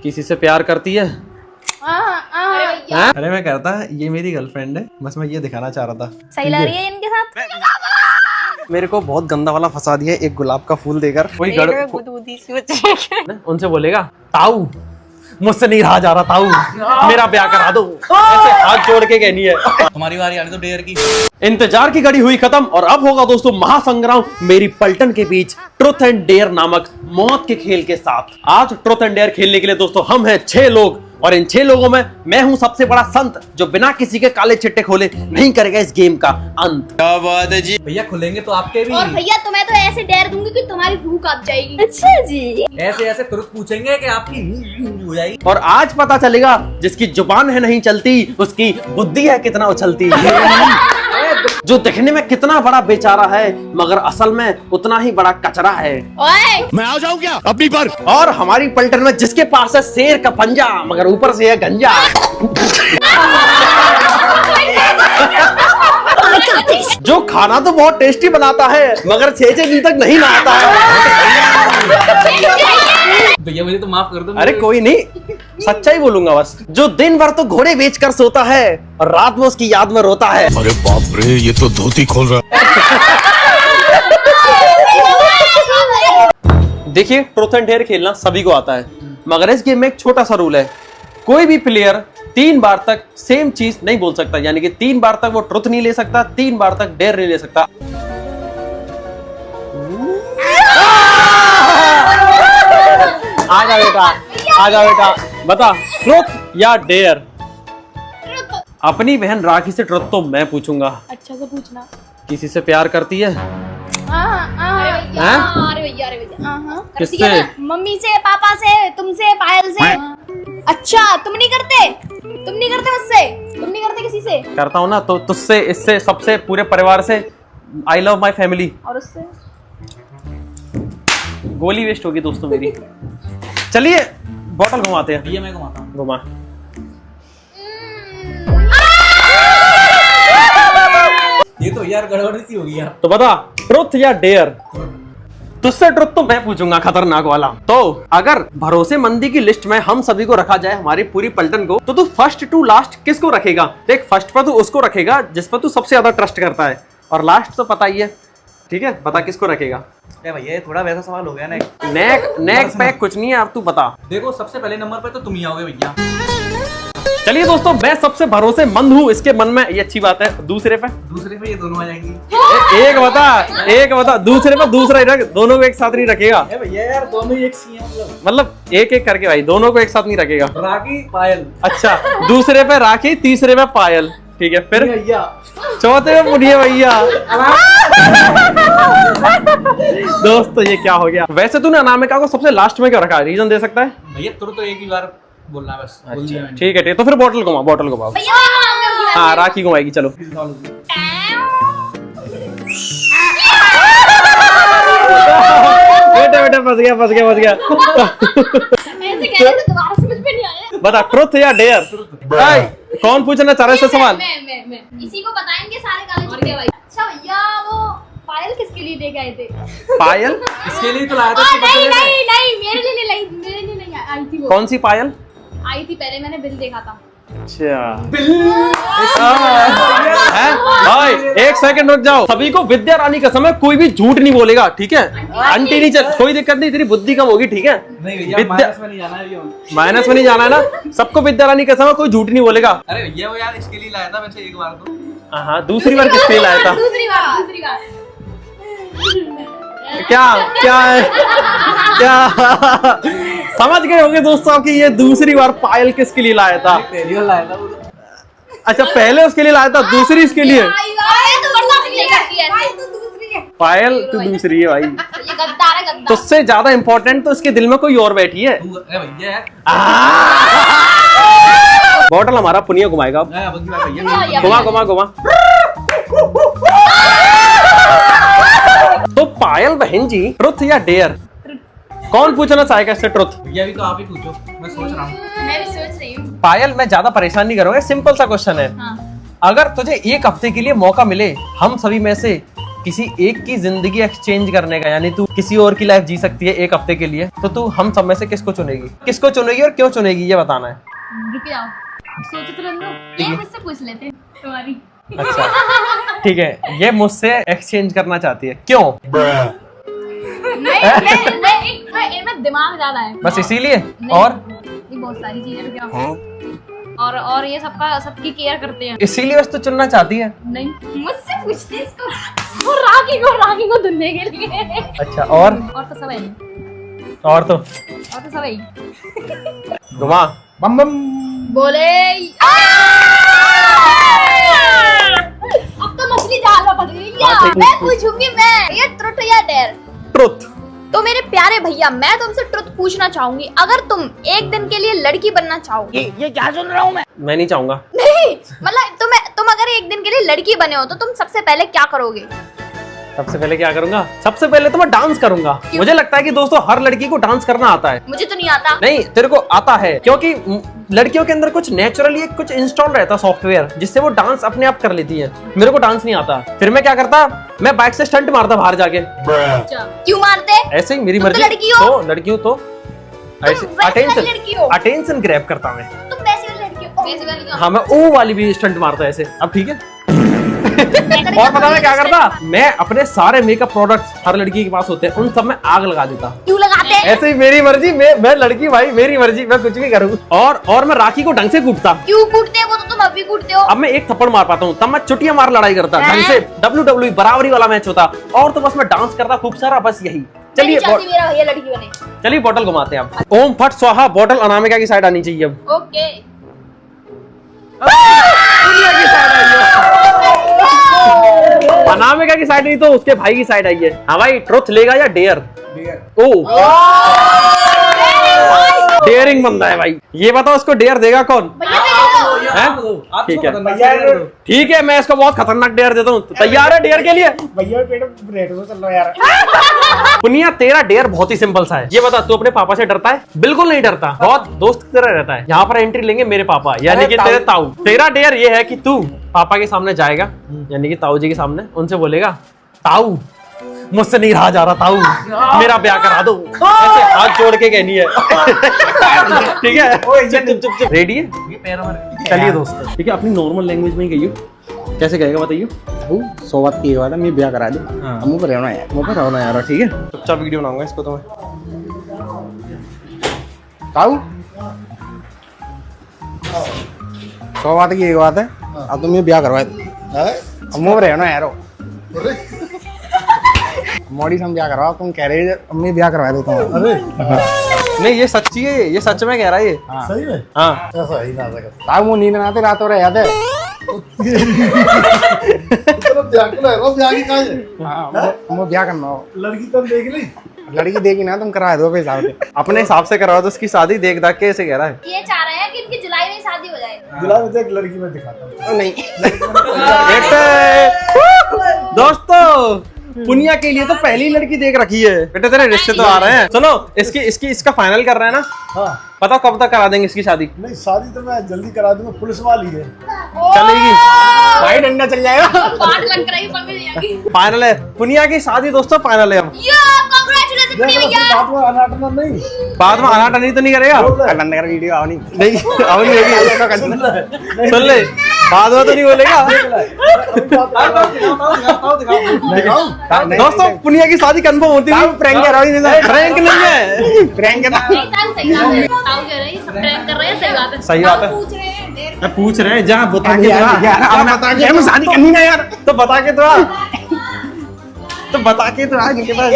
किसी से प्यार करती है? हाँ? अरे मैं करता, ये मेरी गर्लफ्रेंड है, बस मैं ये दिखाना चाह रहा था। सही लग रही है इनके साथ। मेरे को बहुत गंदा वाला फंसा दिया एक गुलाब का फूल देकर। कोई उनसे बोलेगा ताऊ मुझसे नहीं रहा जा रहा, ताऊ मेरा ब्याह करा दो, ऐसे हाथ जोड़ के कहनी है। हमारी बारी आने दो डेयर की। इंतजार की घड़ी हुई खत्म और अब होगा दोस्तों महासंग्राम मेरी पलटन के बीच ट्रुथ एंड डेयर नामक मौत के खेल के साथ। आज ट्रुथ एंड डेयर खेलने के लिए दोस्तों हम हैं 6 लोग और इन 6 लोगों में मैं हूं सबसे बड़ा संत जो बिना किसी के काले चिट्टे खोले नहीं करेगा इस गेम का अंत। क्या बात है जी। भैया खुलेंगे तो आपके भी। और भैया तुम्हें तो ऐसे डेयर दूंगी कि तुम्हारी रूह कांप जाएगी। अच्छा जी। ऐसे ऐसे तुरंत पूछेंगे कि आपकी हो जाएगी। और आज पता चलेगा जिसकी जुबान है नहीं चलती उसकी बुद्धि है कितना उछलती। जो दिखने में कितना बड़ा बेचारा है मगर असल में उतना ही बड़ा कचरा है। ओए मैं आ जाऊं क्या अपनी पर? और हमारी पलटन में जिसके पास है शेर का पंजा मगर ऊपर से है गंजा। जो खाना तो बहुत टेस्टी बनाता है मगर 6 दिन तक नहीं नहाता है। भैया मुझे तो माफ कर दो। अरे कोई नहीं, सच्चाई बोलूंगा बस। जो दिन भर तो घोड़े बेचकर सोता है और रात में उसकी याद में रोता है। अरे बाप रे, ये तो धोती खोल रहा है। देखिए ट्रुथ एंड डेयर खेलना सभी को आता है मगर इस गेम में एक छोटा सा रूल है, कोई भी प्लेयर 3 बार तक सेम चीज नहीं बोल सकता, यानी कि 3 बार तक वो ट्रुथ नहीं ले सकता, 3 बार तक डेयर नहीं ले सकता। आजा बेटा, आजा बेटा, बता ट्रुथ या डेयर? अपनी बहन राखी से ट्रुथ तो मैं पूछूंगा। अच्छा से पूछना। किसी से प्यार करती है? अरे भैया किससे? मम्मी से, पापा से, तुमसे, पायल से। अच्छा तुम नहीं करते? तुम नहीं करते मुझसे? तुम नहीं करते किसी से? करता हूँ ना, तो तुझसे, इससे, सबसे, पूरे परिवार से। I love my family. और उससे? गोली वेस्ट होगी दोस्तों मेरी। चलिए बॉटल घुमाते हैं। भैया मैं घुमाता हूँ। घुमा। ये तो यार गड़बड़ सी हो गई यार। तो बता ट्रुथ या डेयर? तुझसे ट्रुथ तो मैं पूछूंगा खतरनाक वाला। तो अगर भरोसेमंदी की लिस्ट में हम सभी को रखा जाए, हमारी पूरी पलटन को, तो तू फर्स्ट टू लास्ट किसको रखेगा? देख, फर्स्ट पर तू उसको रखेगा जिस पर तू सबसे ज्यादा ट्रस्ट करता है और लास्ट तो पता ही है, ठीक है? बता किसको रखेगा? भैया ये थोड़ा वैसा सवाल हो गया ना। नेक पैक कुछ नहीं है, अब तू बता। देखो सबसे पहले नंबर पे तो तुम ही आओगे भैया। चलिए दोस्तों, मैं सबसे भरोसेमंद हूँ इसके मन में, ये अच्छी बात है। दूसरे पे ये दोनों आ जाएंगी। एक बता, दूसरे पे दूसरा ही रख, दोनों को एक साथ नहीं रखेगा। भैया यार दोनों ही एक सी हैं मतलब एक एक करके भाई, दोनों को एक साथ नहीं रखेगा। राखी पायल। अच्छा, दूसरे पे राखी, तीसरे पे पायल, ठीक है? फिर भैया चौथे पे मुनिया भैया। दोस्तों ये क्या हो गया? वैसे तूने अनामिका को सबसे लास्ट में क्यों रखा? रीजन दे सकता है? भैया तो एक ही बार बोलना है बस। बोल दिया मैंने। ठीक है, तो फिर बॉटल घुमा, बॉटल घुमाओ। हाँ राखी घुमाएगी, चलो। बेटे फंस गया। ऐसे कह रहे थे, तुम्हारा समझ में नहीं आया। बता ट्रुथ या डेयर? कौन पूछना चाह रहा है सवाल? मैं इसी को बताएंगे सारे काले चिट्टे भाई। अच्छा भैया वो पायल किसके लिए लेके आए थे? पायल इसके लिए तो लाया था। नहीं मेरे लिए नहीं आई थी वो। कौन सी पायल? आई थी पहले, मैंने बिल देखा था। अच्छा भाई, एक सेकंड रुक जाओ। सभी को विद्या रानी का समय, कोई भी झूठ नहीं बोलेगा, ठीक है? आंटी नहीं चल, कोई दिक्कत नहीं, तेरी बुद्धि कम होगी, ठीक है? नहीं भैया माइनस में नहीं जाना है भैया। माइनस में नहीं जाना है ना? सबको विद्या रानी का समय, कोई झूठ नहीं बोलेगा। अरे भैया वो यार इसके लिए लाया था वैसे एक बार तो। हाँ, दूसरी बार किसके लिए लाया था? दूसरी बार क्या समझ गए होंगे दोस्तों कि ये दूसरी बार पायल किसके लिए लाया था? पहली बार लाया था वो। अच्छा, पहले उसके लिए लाया था, दूसरी इसके लिए। पायल तू दूसरी है भाई। ये गद्दार है, गद्दार। तुझसे ज्यादा इंपॉर्टेंट तो इसके दिल में कोई और बैठी है। अरे भैया बॉटल हमारा पुनिया घुमाएगा। भैया घुमा। तो पायल बहन जी, ट्रुथ या डेयर? कौन पूछना चाहेगा इससे ट्रुथ? भैया भी तो आप ही पूछो, मैं सोच रहा हूँ। मैं भी सोच रही हूँ। पायल, मैं ज्यादा परेशान नहीं करूंगा, सिंपल सा क्वेश्चन है। हाँ। अगर तुझे एक हफ्ते के लिए मौका मिले हम सभी में से किसी एक की जिंदगी एक्सचेंज करने का, यानी तू किसी और की लाइफ जी सकती है एक हफ्ते के लिए, तो तू हम सब में से किसको चुनेगी? किसको चुनेगी और क्यों चुनेगी, ये बताना है। रुक जाओ, सोचो तो लो, ये मुझसे पूछ लेते हैं तुम्हारी। अच्छा ठीक है, ये मुझसे एक्सचेंज करना चाहती है, क्यों? नहीं, इनमें दिमाग ज्यादा है बस इसीलिए? नहीं, और ये बहुत सारी चीजें रुक जाओ। और ये सबकी केयर करते हैं। इसीलिए बस तू चुनना चाहती है? नहीं, मुझसे पूछते इसको, वो राखी को धुलने के लिए। अच्छा, और तो सब है, और तो सब है। घुमा बम बम। बोले अब तो मछली जाल में पड़ गई क्या? मैं पूछूंगी, मैं ये ट्रुथ या डेयर? ट्रुथ। तो मेरे प्यारे भैया, मैं तुमसे ट्रुथ पूछना चाहूंगी, अगर तुम एक दिन के लिए लड़की बनना चाहोगे। ये क्या सुन रहा हूँ मैं नहीं चाहूंगा। नहीं, मतलब तुम अगर एक दिन के लिए लड़की बने हो तो तुम सबसे पहले क्या करोगे? सबसे पहले क्या करूंगा? सबसे पहले तो मैं डांस करूंगा। मुझे लगता है कि दोस्तों हर लड़की को डांस करना आता है। मुझे तो नहीं आता। नहीं, तेरे को आता है, क्योंकि लड़कियों के अंदर कुछ नेचुरली कुछ इंस्टॉल रहता है सॉफ्टवेयर, जिससे वो डांस अपने आप कर लेती है। मेरे को डांस नहीं आता। फिर मैं क्या करता, मैं बाइक से स्टंट मारता बाहर जाके। क्यों मारते? ऐसे ही, मेरी तुम तो मर्जी। लड़की हो। तो लड़की हो तो लड़की हो, अटेंशन ग्रैब करता मैं। तुम वैसी वाली लड़की हो। हाँ, मैं ओ वाली भी स्टंट मारता ऐसे। अब ठीक है। और पता मैं क्या करता, मैं अपने सारे मेकअप प्रोडक्ट्स हर लड़की के पास होते हैं, उन सब में आग लगा देता। क्यों लगाते हैं? ऐसे ही मेरी मर्जी, मैं लड़की भाई, मेरी मर्जी, मैं कुछ भी करूँ। और मैं राखी को ढंग से कूटता। क्यों कूटते हैं? वो तो तुम अभी कूटते हो। अब मैं एक थप्पड़ मार पाता हूँ, तब मैं चुटिया मार लड़ाई करता ढंग से। WWE बराबरी वाला मैच होता, और तो बस मैं डांस करता खूब सारा, बस यही। चलिए मेरा भैया लड़की बने। चलिए बॉटल घुमाते हैं अब। ओम फट स्वाहा, बॉटल अनामिका की साइड आनी चाहिए अब। ओके। दुनिया की साइड आई है। अनामिका की साइड नहीं तो उसके भाई की साइड आई है। हाँ भाई, ट्रुथ लेगा या डेयर? ओ डेयरिंग बंदा है भाई। ये बताओ उसको डेयर देगा कौन? ठीक है, ठीक है, मैं इसको बहुत खतरनाक डेयर देता हूँ। तैयार है डेयर के लिए? भैया पेट रेट में चल रहा यार। पुनिया, तेरा डेयर बहुत ही सिंपल सा है। ये बता, तू अपने पापा से डरता है? बिल्कुल नहीं डरता, बहुत दोस्त की तरह रहता है। यहाँ पर एंट्री लेंगे मेरे पापा, यानी कि तेरे ताऊ। तेरा डेयर ये है कि तू पापा के सामने जाएगा, यानी कि ताऊ जी के सामने, उनसे बोलेगा, ताऊ मुझसे नहीं रहा जा रहा, ताऊ मेरा ब्याह करा दो। ऐसे हाथ जोड़ के कहनी है। ठीक है, चुप। रेडी है? चलिए दोस्तों, ठीक है, अपनी नॉर्मल लैंग्वेज में ही कहिए। कैसे कहेगा बताइए? सौ बात की बात है, मैं ब्याह करा दूं। मुंह पर रहना यार, मुंह पर रहना यार। ठीक है, चुपचाप वीडियो बनाऊंगा इसको तो मैं। ताऊ 100 बात की एक बात है, अब तुम ये ब्याह करवाए दो। मुंह पर रहना यार। मोड़ी से हम ब्याह करवा, तुम कह रहे अम्मी ब्याह करवा देता हूँ। नहीं, ये सच्ची है, ये सच में कह रहा है ये। सही में? हाँ, ऐसा ही ना सके। ताऊ मुंह नींद आते रात हो याद है? ब्याह करना हो, लड़की तुम देख ली? लड़की देखी ना, तुम करा दो हिसाब से। अपने हिसाब से करवा दो उसकी शादी, देख दाख के ऐसे कह रहा है। ये चाह रहे हैं कि इनकी जुलाई में शादी हो जाए। जुलाई में एक लड़की में दिखाता हूँ। नहीं दोस्तों, पुनिया के लिए तो पहली लड़की देख रखी है। बेटे तेरे रिश्ते तो आ रहे हैं। सुनो, इसका फाइनल कर रहे हैं ना? हाँ। पता कब तक करा देंगे इसकी शादी? नहीं, शादी तो मैं जल्दी करा दूंगा, पुलिस वाली है। चलेगी भाई, डंडा चल जाएगा। बात लग रही है। फाइनल है पुनिया की शादी दोस्तों, फाइनल है अब। कांग्रेचुलेशन भैया। बात में अनाटना नहीं, बाद में अनाटनी तो नहीं करेगा? बंद कर वीडियो, आओ नहीं अब नहीं होगी। सुन ले, बाद में तो नहीं बोलेगा। दोस्तों, पुनिया की शादी कंफर्म होती है। प्रैंक कर रहा हूं। प्रैंक नहीं है, प्रैंक सही बात है। मैं पूछ रहे हैं, जहाँ बता के शादी करनी ना यार, तो बता के तो बता के तो आ इनके पास।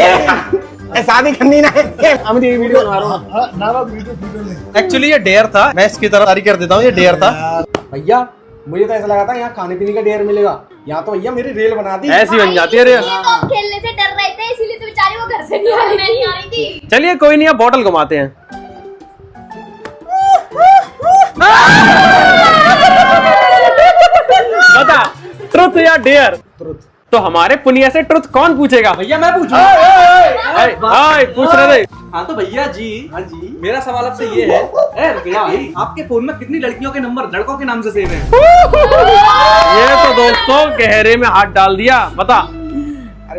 शादी करनी ना। हम ये वीडियो बना रहा हूँ। ना वीडियो नहीं। एक्चुअली ये डेयर था, मैं इसकी तरफ जारी कर देता हूँ, ये डेयर था। भैया मुझे तो ऐसा लगा था यहाँ खाने पीने का डेयर मिलेगा, यहाँ तो भैया मेरी रेल बना दी। ऐसी बन जाती है रेल। तो खेलने से डर रहे थे, इसीलिए तो बेचारी वो घर से नहीं आ रही थी। चलिए कोई नहीं, अब बॉटल घुमाते हैं। बता, ट्रुथ या डेयर? ट्रुथ। तो हमारे पुनिया से ट्रुथ कौन पूछेगा? भैया मैं पूछूं? पूछ रहे थे। हाँ तो भैया जी, हाँ जी, मेरा सवाल आपसे ये है, भैया भाई, आपके फोन में कितनी लड़कियों के नंबर लड़कों के नाम से सेव हैं? ये तो दोस्तों गहरे में हाथ डाल दिया। बता,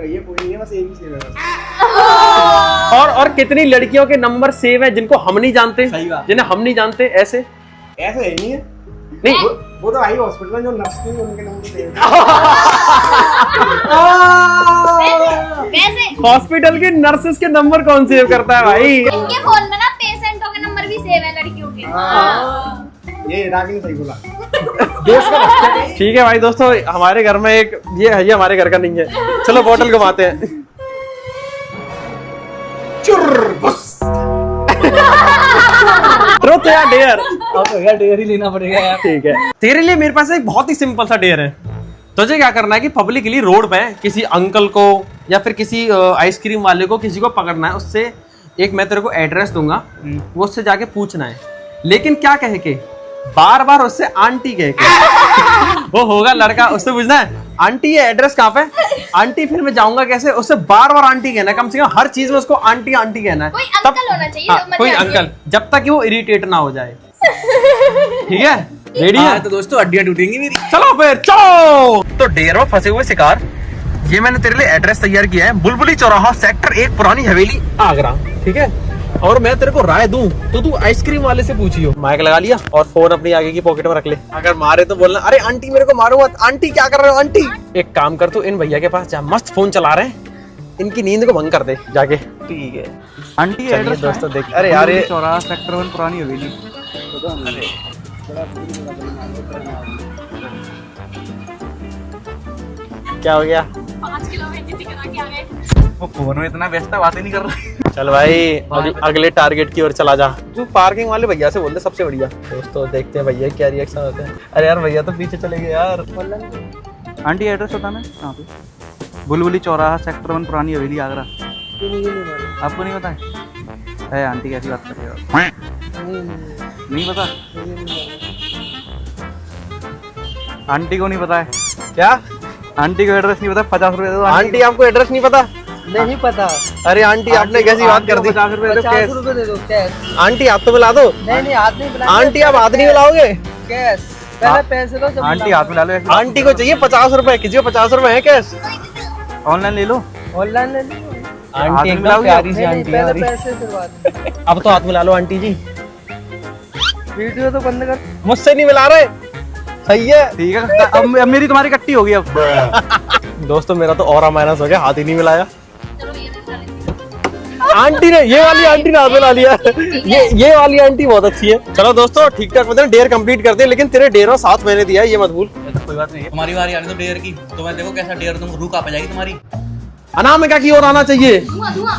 भैया कोई नहीं है, बस एक ही सेव है। और कितनी लड़कियों के नंबर सेव है जिनको हम नहीं जानते, सही बात। जिन्हें हम नहीं जानते ऐसे ऐसा है नहीं है, नहीं। वो तो आई हॉस्पिटल में जो नर्स थी उनके नंबर सेव वैसे हॉस्पिटल के नर्सेस के नंबर कौन सेव करता है भाई? इनके फोन में ना पेशेंटों के नंबर भी सेव है लड़कियों के। ये रागी ने सही बोला। ठीक है भाई दोस्तों, हमारे घर में एक ये है, ये हमारे घर का नहीं है। चलो बोतल घुमाते हैं। ट्रुथ या डेयर? अब तो यार डेयर ही लेना पड़ेगा यार। ठीक है, तेरे लिए मेरे पास एक बहुत ही सिंपल सा डेयर है। तुझे क्या करना है कि पब्लिकली रोड पे किसी अंकल को या फिर किसी आइसक्रीम वाले को किसी को पकड़ना है, उससे एक मैं तेरे को एड्रेस दूंगा, वो उससे जाके पूछना है, लेकिन क्या कहे के, बार बार उससे आंटी कह के। वो होगा लड़का, उससे पूछना है आंटी ये एड्रेस कहाँ पे, आंटी फिर मैं जाऊंगा कैसे, उससे बार बार आंटी कहना है, कम से कम हर चीज में उसको आंटी आंटी कहना है। कोई अंकल होना चाहिए, हाँ, मजा कोई आती है। अंकल, जब तक कि वो इरिटेट ना हो जाए। ठीक है, रेडी है? तो दोस्तों हड्डियां टूटेंगी मेरी। चलो फिर चलो। तो डेयर में फंसे हुए शिकार, ये मैंने तेरे लिए एड्रेस तैयार किया है, बुलबुली चौराहा, सेक्टर 1, पुरानी हवेली, आगरा। ठीक है, और मैं तेरे को राय दूं तो तू आइसक्रीम वाले से पूछियो। माइक लगा लिया और फोन अपनी आगे की पॉकेट में रख ले, अगर मारे तो बोलना अरे आंटी मेरे को मारो मत, आंटी क्या कर रहे हो आंटी। एक काम कर, तू इन भैया के पास जा, मस्त फोन चला रहे हैं, इनकी नींद को भंग कर दे जाके। ठीक है आंटी चलिए एड्रेस दोस्तों देख, अरे यार ये चौराहा सेक्टर 1 पुरानी हवेली। क्या हो गया? 5 किलो बेइज्जती करा के आ गए। वो फोन में इतना व्यस्त है, बात ही नहीं कर रहा। चल भाई अगले टारगेट की ओर चला जा। तू पार्किंग वाले भैया से बोल दे, सबसे बढ़िया। दोस्तों देखते हैं भैया क्या रिएक्शन होता है। अरे यार भैया तो पीछे चले गए यार। आंटी एड्रेस बताना कहाँ पे? बुलबुली चौराहा सेक्टर 1 पुरानी हवेली आगरा। आपको नहीं पता है? आंटी कैसी बात कर रहे हो? नहीं पता? आंटी को नहीं पता है क्या? आंटी को एड्रेस नहीं पता? 50 रुपए दे दो। आंटी आपको एड्रेस नहीं पता? नहीं पता। अरे आंटी आपने कैसी बात कर दी? 50 रुपए दे दो। 50 रुपए दे दो कैश। आंटी हाथ तो मिला दो। नहीं हाथ नहीं मिला। आंटी आप हाथ नहीं मिलाओगे? कैश पहले पैसे दो जब आंटी हाथ में डालो। आंटी को चाहिए 50 रुपए, किसी को 50 रुपए है कैश? ऑनलाइन ले लो। ऑनलाइन ले लो। आंटी एकदम मिलाओगे? प्यारी सी नहीं आंटी है पहले हमारी। पैसे दिलवा दो। अब तो हाथ मिला लो आंटी जी। वीडियो तो बंद कर। मुझसे नहीं मिला रहे, सही है। ठीक है, अब मेरी तुम्हारी कट्टी होगी अब। दोस्तों मेरा तो और माइनस हो गया, हाथ ही नहीं मिलाया। चलो ये भी खा लेते हैं। आंटी ने, ये वाली आंटी ने हाथ मिला लिया। ये वाली आंटी बहुत अच्छी है। चलो दोस्तों ठीक ठाक, मतलब डेयर कंप्लीट करते हैं, लेकिन तेरे डेयर में 7 महीने दिया है, ये मत भूल। कोई बात नहीं है, तुम्हारी बारी आने दो डेयर की, तो मैं देखो कैसा डेयर तुम रूह कांप जाएगी तुम्हारी। अनामिका की ओर आना चाहिए। धुआं धुआं।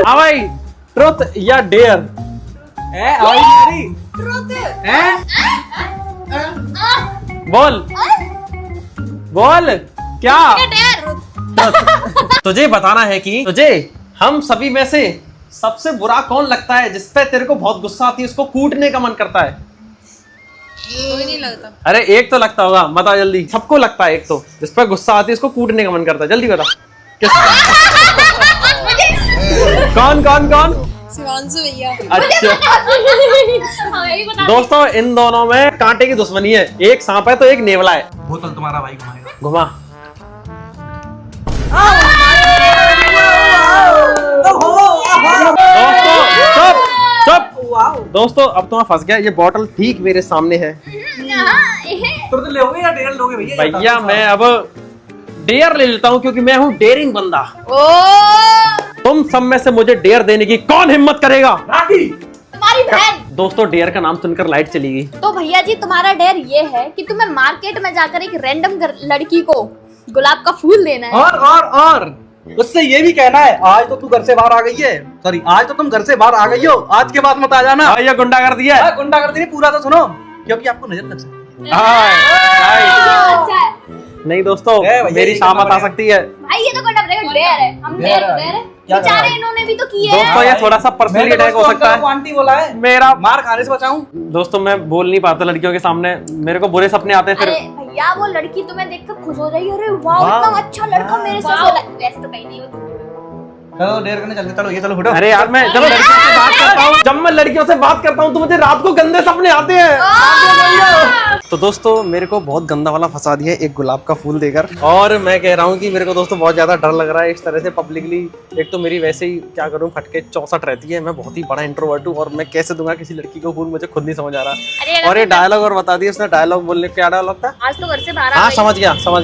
हाँ भाई, ट्रुथ या डेयर? बोल बोल क्या? तुझे बताना है कि तुझे हम सभी में से सबसे बुरा कौन लगता है, जिसपे तेरे को बहुत गुस्सा आती है, उसको कूटने का मन करता है? कोई नहीं लगता। अरे एक तो लगता होगा, बता जल्दी। सबको लगता है एक तो, जिसपे गुस्सा आती है उसको कूटने का मन करता है, जल्दी बता। कौन कौन कौन? शिवांशु भैया। अच्छा हाँ यही बता। दोस्तों इन दोनों में कांटे की दुश्मनी है, एक सांप है तो एक नेवला है। बोतल तुम्हारा भाई घुमाएगा। घुमा। दोस्तों चुप चुप। दोस्तों अब तो मैं फंस गया, ये बोतल ठीक मेरे सामने है। तो ले लोगे या डेयर लोगे भैया? भैया मैं अब डेयर ले लेता हूँ, क्योंकि मैं हूँ डेयरिंग बंदा। ओ तुम सब में से मुझे डेयर देने की कौन हिम्मत करेगा? राठी। तुम्हारी बहन। दोस्तों डेयर का नाम सुनकर लाइट चली गई। तो भैया जी तुम्हारा डेयर ये है कि तुम्हें मार्केट में जाकर एक रैंडम लड़की को गुलाब का फूल देना है। और उससे ये भी कहना है, आज तो तू घर से बाहर आ गई है, सॉरी आज तो तुम घर से बाहर आ गई हो, आज के बाद मत आ जाना। हाँ, ये गुंडा कर दिया है। गुंडा कर दी, पूरा तो सुनो, क्योंकि आपको नजर लग सकती है। अच्छा है। नहीं दोस्तों भैया, मेरी ये शामत करना आ सकती है। भाई ये तो करना पड़ेगा, डेयर है। हम डेयर तो डेयर है। क्या बेचारे करना है? इन्होंने भी तो किए दोस्तों हैं। ये थोड़ा सा पर्सनल अटैक हो सकता है। आंटी बोला है, मेरा मार खाने से बचाऊं। दोस्तों मैं बोल नहीं पाता लड़कियों के सामने, मेरे को बुरे सपने आते हैं फिर। अरे भैया वो लड़की तुम्हें देखकर खुश हो जाएगी, अरे वाह इतना अच्छा लड़का मेरे साथ हो रहा है। वैसे तो कहीं नहीं हो। चलो डेयर करने चलते, चलो ये चलो फुटो। अरे यार मैं, चलो लड़कियों से बात करता हूँ, जब मैं लड़कियों से बात करता हूँ तो मुझे रात को गंदे सपने आते हैं। तो दोस्तों मेरे को बहुत गंदा वाला फंसा दिया एक गुलाब का फूल देकर, और मैं कह रहा हूँ कि मेरे को दोस्तों बहुत ज्यादा डर लग रहा है इस तरह से पब्लिकली। एक तो मेरी वैसे ही क्या करूँ फटके 64 रहती है, मैं बहुत ही बड़ा इंट्रोवर्ट हूँ, और मैं कैसे दूंगा किसी लड़की को फूल मुझे खुद नहीं समझ आ रहा। और ये डायलॉग और बता दिया उसने, डायलॉग बोलने क्या डायलॉग था? आज तो घर से बाहर हाँ समझ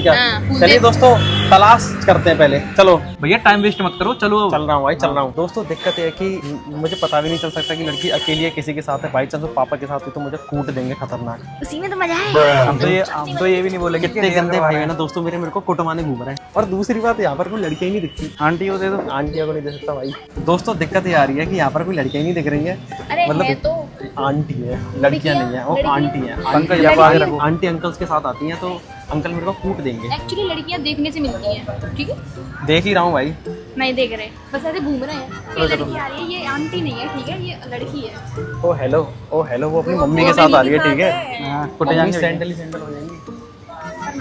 गया चलिए दोस्तों तलाश करते हैं पहले, चलो भैया टाइम वेस्ट मत करो, चलो चल रहा हूँ भाई चल रहा हूँ। दोस्तों दिक्कत ये है कि मुझे पता भी नहीं चल सकता कि लड़की अकेली है किसी के साथ है, बाई चांस पापा के साथ हुई तो मुझे कूट देंगे खतरनाक। उसी में तो मजा है। हम तो ये भी नहीं बोलेंगे कितने गंदे भाई है ना दोस्तों मेरे को कुटवाने घूम रहे हैं। और दूसरी बात यहाँ पर कोई लड़कियां ही नहीं दिखती, आंटी को दे दो। आंटियों को नहीं दे सकता भाई। दोस्तों दिक्कत ये आ रही है कि यहाँ पर कोई लड़कियां ही नहीं दिख रही है, अरे है मतलब तो आंटी है लड़कियां नहीं है, वो आंटी है। अंकल यहाँ आगे रखो। आंटी अंकल्स के साथ आती हैं तो अंकल मेरे को कूट देंगे। एक्चुअली लड़कियां देखने से मिलती हैं, ठीक है? देख ही रहा हूँ भाई, नहीं देख रहे, बस ऐसे घूम रहे हैं। ये लड़की आ रही है, ये आंटी नहीं है, ठीक है? ये लड़की है। ओ हेलो वो अपनी मम्मी के साथ आ रही है, ठीक है? हाँ, कुटे जाएंगे सैंडल ही सैंडल हो जाएंगी,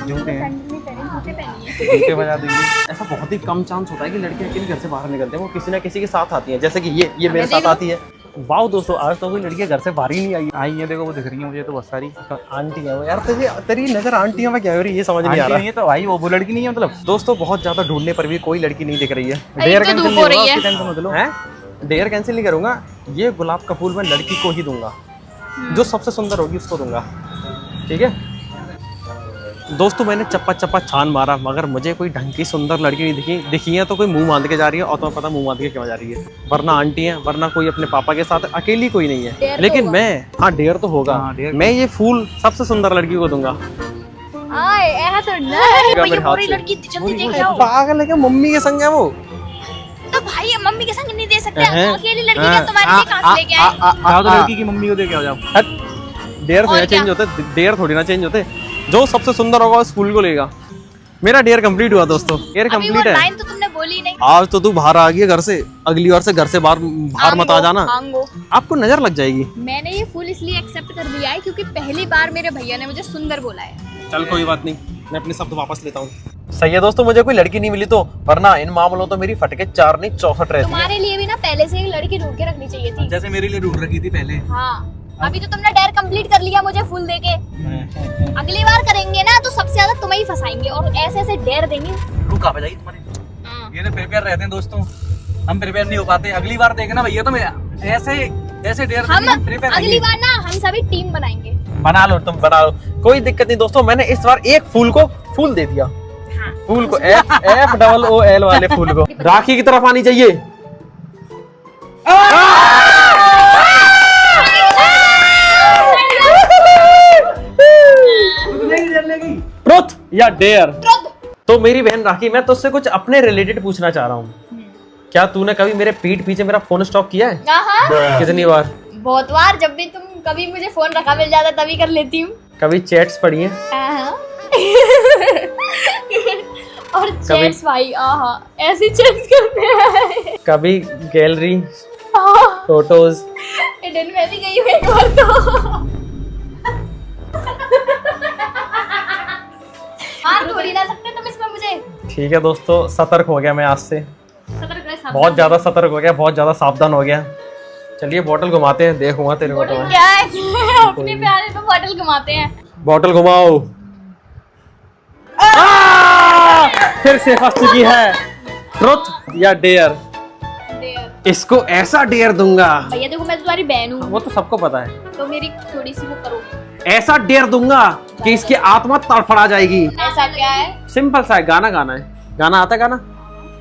जूते नहीं पहने, जूते पहनी है। जूते बजा देंगे। ऐसा बहुत ही कम चांस होता है कि लड़कियां अकेले घर से बाहर निकलते हैं, वो किसी ना किसी के साथ आती हैं, जैसे कि ये मेरे साथ आती है। वाह दोस्तों आज तो कोई लड़कियां घर से बाहर ही नहीं आई। आई है देखो, वो दिख रही है मुझे तो बहुत सारी आंटी है वो यार, तेरी नजर आंटियों में क्या हो रही है ये समझ नहीं आ आंटी रहा। नहीं है तो भाई वो लड़की नहीं है मतलब। दोस्तों बहुत ज्यादा ढूंढने पर भी कोई लड़की नहीं दिख रही है। अरे डेयर तो कैंसिल धूप नहीं हो रही होगा, है। उसकी टेंशन मत लो। हैं डेयर कैंसिल नहीं करूंगा, ये गुलाब का फूल मैं लड़की को ही दूंगा, जो सबसे सुंदर होगी उसको दूंगा, ठीक है? दोस्तों मैंने चप्पा छान मारा मगर मुझे कोई ढंग की सुंदर लड़की नहीं दिखी है, तो कोई मुंह बांध के जा रही है, और तुम्हें पता मुंह बांध के क्यों जा रही है, वरना आंटी है वरना कोई अपने पापा के साथ, अकेली कोई नहीं है। लेकिन मैं हाँ डेयर तो होगा, मैं ये फूल सबसे सुंदर लड़की को दूंगा। आए ऐसा तो नहीं भैया, पूरी लड़की जल्दी देख आओ। पागल है क्या, मम्मी के संग है वो। तो भाई मम्मी के संग नहीं दे सकते, अकेली लड़की क्या तुम्हारे लिए कहां से लेके आए? जाओ तो लड़की की मम्मी को दे के आओ जाओ। डेयर थोड़ी चेंज होते, डेयर थोड़ी ना चेंज होते, जो सबसे सुंदर होगा उस फूल को लेगा। मेरा डेयर कंप्लीट हुआ दोस्तों, डेयर अभी वो कंप्लीट है। लाइन तो तुमने बोली नहीं। आज तो तू बाहर आ गई है घर से, अगली बार से घर से बाहर मत आ जाना, आंगो। आपको नजर लग जाएगी। मैंने ये फूल इसलिए एक्सेप्ट कर लिया है क्योंकि पहली बार मेरे भैया ने मुझे सुंदर बोला है। चल कोई बात नहीं, मैं अपने शब्द वापस लेता हूँ। सही है दोस्तों, मुझे कोई लड़की नहीं मिली तो, वरना इन मामलों तो मेरी फटके 4 नहीं 64 रहती है। तुम्हारे लिए भी ना पहले से एक लड़की ढूंढ के रखनी चाहिए थी। जैसे मेरे लिए ढूंढ रखी थी पहले। हाँ अभी तो तुमने डेयर कंप्लीट कर लिया मुझे फूल देके, अगली बार करेंगे ना तो सबसे ज्यादा तुम्हें ही फंसाएंगे और ऐसे ऐसे डेयर देंगे। रुका बजाई तुम्हारे ये ना प्रिपेयर रहते हैं दोस्तों, हम प्रिपेयर नहीं हो पाते। अगली बार देखना भैया तो मैं ऐसे डेयर हम अगली बार ना हम सभी टीम बनाएंगे। बना लो, तुम बना लो, कोई दिक्कत नहीं दोस्तों। मैंने इस बार एक फूल को फूल दे दिया, फूल को FOOL वाले फूल को राखी की तरफ आनी चाहिए। ट्रुथ या डेयर? तो मेरी बहन राखी, मैं तुझसे कुछ अपने रिलेटेड पूछना चाह रहा हूँ। क्या तूने कभी मेरे पीठ पीछे मेरा फोन स्टॉक किया है? कितनी बार? बहुत बार, जब भी तुम कभी मुझे फोन रखा मिल जाता तभी कर लेती हूँ। कभी चैट्स पढ़ी हैं? और चैट्स भाई ऐसी चैट्स करते हैं। कभी गैलरी फोटोज? इडन में भी गई हूँ एक बार तो। हाँ थोड़ी ना सकते तुम इसमें मुझे। ठीक है दोस्तों, सतर्क हो गया मैं आज से, सतर्क रहे, सावधान। बहुत ज्यादा सतर्क हो गया, बहुत ज्यादा सावधान हो गया। चलिए बोतल घुमाते हैं, देखूंगा तेरे को। बोतल क्या है? अपने प्यारे पे बोतल घुमाते हैं। बोतल घुमाओ। फिर से फंस चुकी है। ट्रुथ या डेयर? डेयर। इसको ऐसा डेयर दूंगा, भैया देखो मैं तुम्हारी बहन हूँ, वो तो सबको पता है, तो मेरी थोड़ी सी वो करो। ऐसा डेयर दूंगा कि इसकी आत्मा तड़फड़ा जाएगी। ऐसा क्या है? सिंपल सा है, गाना गाना है। गाना आता है?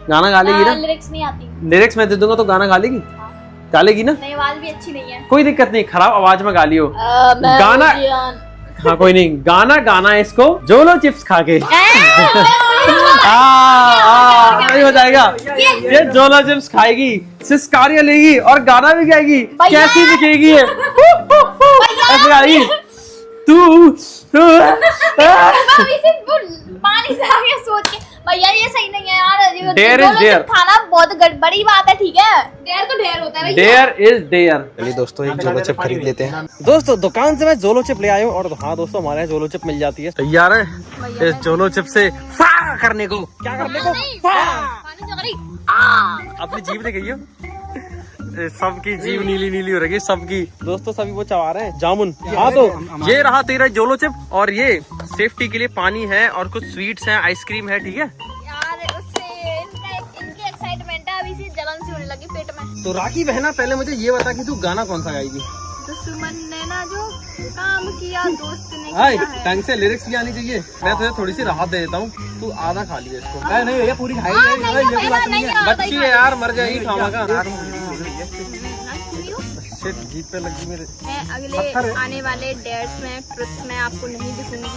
गाना गा लेगी ना? लिरिक्स नहीं आती। लिरिक्स मैं दे दूंगा तो गाना गा लेगी? गा लेगी ना? नहीं आवाज भी अच्छी नहीं है। कोई दिक्कत नहीं, खराब आवाज में गा लियो। गाना हाँ कोई नहीं, गाना गाना है इसको जोलो चिप्स खा के। नहीं हो जाएगा, ये जोलो चिप्स खाएगी, सिस्कारियां लेगी और गाना भी गाएगी। कैसी दिखेगी ये? ऐसे आई तू पानी से आ गया सोच के। भैया ये सही नहीं है यार, डेयर इज डेयर, खाना बहुत बड़ी बात है, ठीक है? डेयर तो डेयर होता है, डेयर इज डेयर। चलिए दोस्तों एक जोलो चिप खरीद लेते हैं। दोस्तों दुकान से मैं जोलो चिप ले आया हूँ, और हाँ दोस्तों हमारे यहाँ जोलो चिप मिल जाती है। तैयार है इस जोलो चिप से फा करने को? क्या करने को? पानी से करी। अपनी जीभ ले गई हो। सबकी जीव नीली नीली हो रही सबकी। दोस्तों सभी वो चबा रहे हैं जामुन। हाँ तो ये रहा तेरा जोलो चिप और ये सेफ्टी के लिए पानी है और कुछ स्वीट्स हैं, आइसक्रीम है, ठीक है। यार उससे इनकी एक्साइटमेंट है, अभी से जलन सी होने लगी पेट में। तो राखी बहना पहले मुझे ये बता कि तू गाना कौन सा गाएगी? दुश्मन ने ना जो काम किया दोस्त ने हाय किया है। ढंग से लिरिक्स भी आनी चाहिए। मैं तुझे थोड़ी सी राहत दे देता हूँ, तू आधा खा लिया इसको। नहीं भैया पूरी खाई हाँ, नहीं है भैया, नहीं है, आधा बच्ची ही है यार, मर जाएगी खावागा। खाऊंगी। जीप पे लगी मेरे। मैं अगले आने वाले डेट्स में ट्रुथ में आपको नहीं दिखूंगी,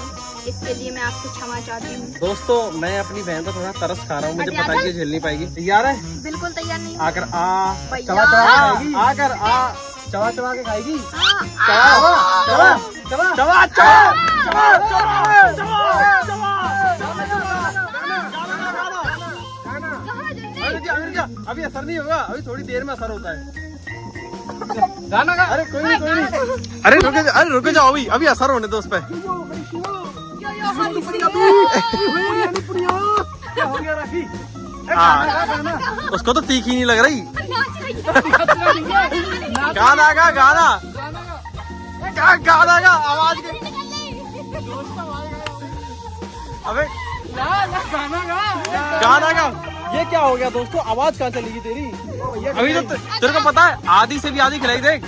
इसके लिए मैं आपसे क्षमा चाहती हूँ। दोस्तों मैं अपनी बहन तो थोड़ा तरस खा रहा हूँ, मुझे पता है कि झेल नहीं पाएगी। तैयार है? बिल्कुल तैयार नहीं हूँ। आकर आ भैया। चबा चबा के खाएगी। आकर आ चबा चबा के खाएगी। चबा चबा चबा चबा चबा चबा चबा। अभी असर नहीं होगा, अभी थोड़ी देर में असर होता है। गाना गा। अरे कोई नहीं कोई नहीं। अरे रुक जाओ, अभी असर होने दो उस पे। हाँ उसको तो तीखी नहीं लग रही। गाना गा गाना गाना गा आवाज के। अबे गाना गा। ये क्या हो गया दोस्तों, आवाज कहाँ चलेगी तेरी? अभी तो तेरे को पता है आधी से भी आधी खिलाई। देख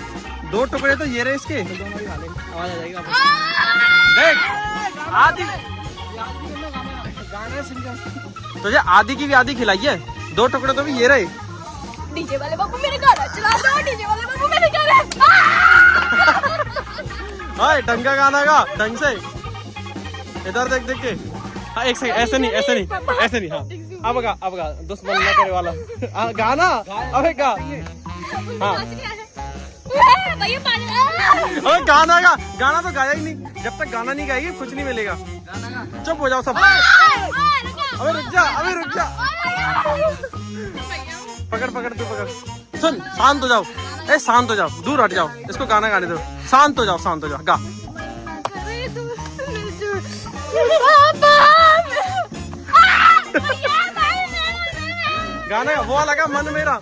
2 टुकड़े तो ये रहे इसके। आवाज आ जाएगी देख आधी। तुझे आधी की भी आधी खिलाई है, 2 टुकड़े तो भी ये रहे। डीजे वाले बाबू मेरे गाना चला दो, डीजे वाले बाबू मेरे गाना। हाय ढंग का गाना गा, ढंग से। इधर देख देख के। हाँ एक सेकंड, ऐसे नहीं ऐसे नहीं ऐसे नहीं। हाँ अब गा दुश्मन न करे वाला गाना। अबे गा। हाँ भैया पानी। अबे गाना गा। गाना तो गाया ही नहीं, जब तक गाना नहीं गाएगी कुछ नहीं मिलेगा। चुप हो जाओ सब। अबे रुक जा। पकड़ तू पकड़। सुन शांत हो जाओ, शांत हो जाओ, दूर हट जाओ, इसको गाना गाने दो। शांत हो जाओ गा। गाना वो लगा मन मेरा